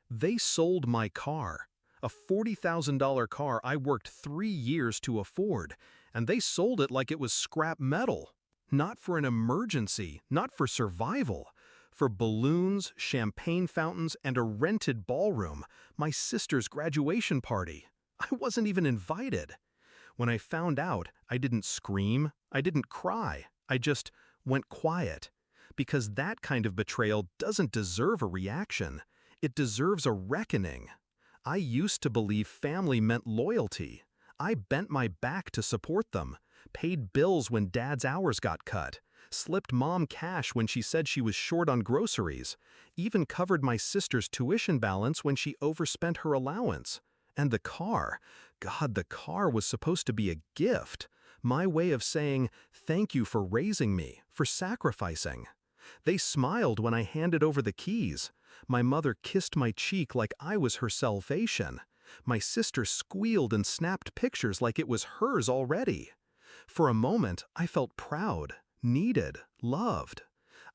They sold my car, a $40,000 car I worked 3 years to afford, and they sold it like it was scrap metal. Not for an emergency, not for survival. For balloons, champagne fountains, and a rented ballroom, my sister's graduation party. I wasn't even invited. When I found out, I didn't scream, I didn't cry, I just went quiet. Because that kind of betrayal doesn't deserve a reaction. It deserves a reckoning. I used to believe family meant loyalty. I bent my back to support them, paid bills when dad's hours got cut, slipped mom cash when she said she was short on groceries, even covered my sister's tuition balance when she overspent her allowance. And the car, God, the car was supposed to be a gift. My way of saying, thank you for raising me, for sacrificing. They smiled when I handed over the keys. My mother kissed my cheek like I was her salvation. My sister squealed and snapped pictures like it was hers already. For a moment, I felt proud, needed, loved.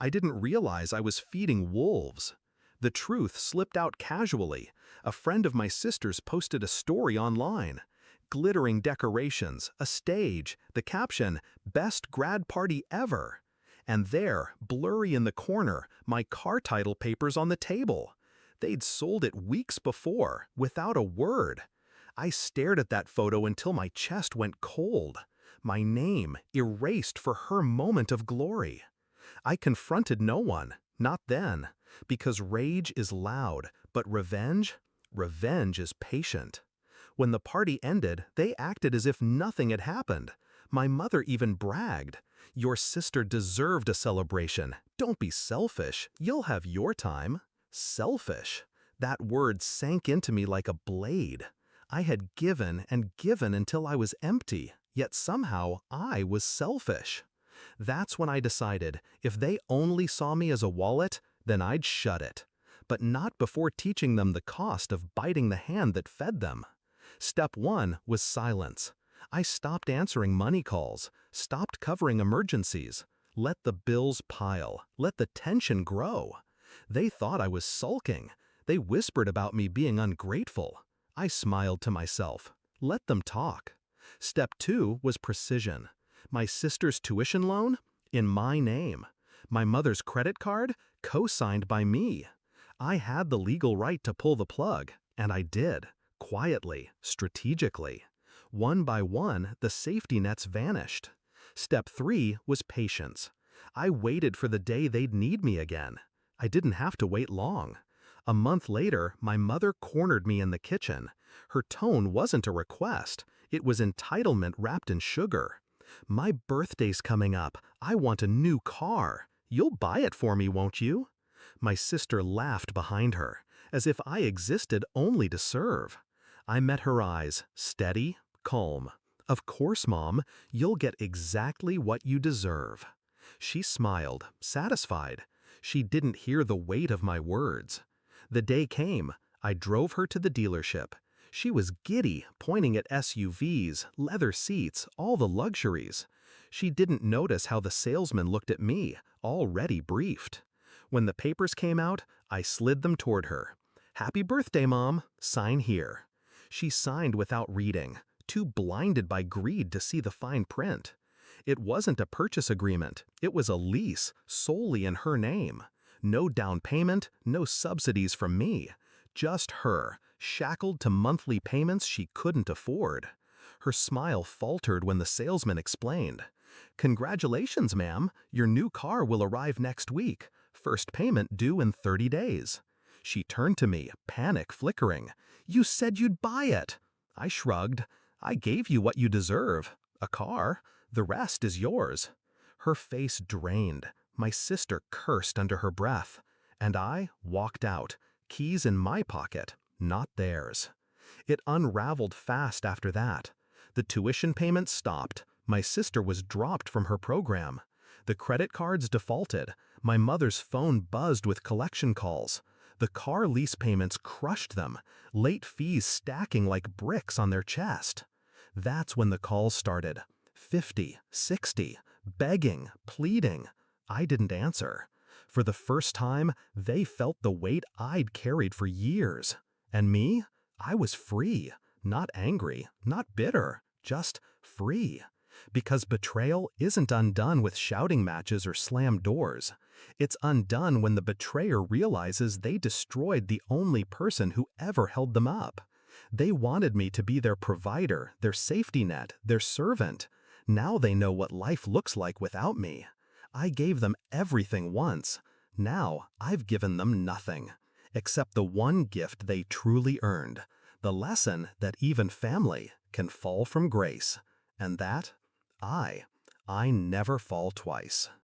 I didn't realize I was feeding wolves. The truth slipped out casually. A friend of my sister's posted a story online. Glittering decorations, a stage, the caption, "Best grad party ever." And there, blurry in the corner, my car title papers on the table. They'd sold it weeks before, without a word. I stared at that photo until my chest went cold. My name erased for her moment of glory. I confronted no one, not then, because rage is loud, but revenge is patient. When the party ended, they acted as if nothing had happened. My mother even bragged, "Your sister deserved a celebration. Don't be selfish. You'll have your time." Selfish. That word sank into me like a blade. I had given and given until I was empty, yet somehow I was selfish. That's when I decided, if they only saw me as a wallet, then I'd shut it. But not before teaching them the cost of biting the hand that fed them. Step one was silence. I stopped answering money calls, stopped covering emergencies. Let the bills pile, let the tension grow. They thought I was sulking. They whispered about me being ungrateful. I smiled to myself. Let them talk. Step two was precision. My sister's tuition loan? In my name. My mother's credit card? Co-signed by me. I had the legal right to pull the plug, and I did. Quietly, strategically. One by one, the safety nets vanished. Step three was patience. I waited for the day they'd need me again. I didn't have to wait long. A month later, my mother cornered me in the kitchen. Her tone wasn't a request. It was entitlement wrapped in sugar. "My birthday's coming up. I want a new car. You'll buy it for me, won't you?" My sister laughed behind her, as if I existed only to serve. I met her eyes, steady, calm. "Of course, Mom, you'll get exactly what you deserve." She smiled, satisfied. She didn't hear the weight of my words. The day came. I drove her to the dealership. She was giddy, pointing at SUVs, leather seats, all the luxuries. She didn't notice how the salesman looked at me, already briefed. When the papers came out, I slid them toward her. "Happy birthday, Mom. Sign here." She signed without reading, too blinded by greed to see the fine print. It wasn't a purchase agreement. It was a lease, solely in her name. No down payment, no subsidies from me. Just her, shackled to monthly payments she couldn't afford. Her smile faltered when the salesman explained. "Congratulations, ma'am. Your new car will arrive next week. First payment due in 30 days. She turned to me, panic flickering. "You said you'd buy it." I shrugged. "I gave you what you deserve. A car. The rest is yours." Her face drained. My sister cursed under her breath. And I walked out, keys in my pocket, not theirs. It unraveled fast after that. The tuition payments stopped. My sister was dropped from her program. The credit cards defaulted. My mother's phone buzzed with collection calls. The car lease payments crushed them, late fees stacking like bricks on their chest. That's when the calls started. 50, 60, begging, pleading. I didn't answer. For the first time, they felt the weight I'd carried for years. And me? I was free. Not angry, not bitter, just free. Because betrayal isn't undone with shouting matches or slammed doors. It's undone when the betrayer realizes they destroyed the only person who ever held them up. They wanted me to be their provider, their safety net, their servant. Now they know what life looks like without me. I gave them everything once. Now I've given them nothing, except the one gift they truly earned, the lesson that even family can fall from grace, and that I never fall twice.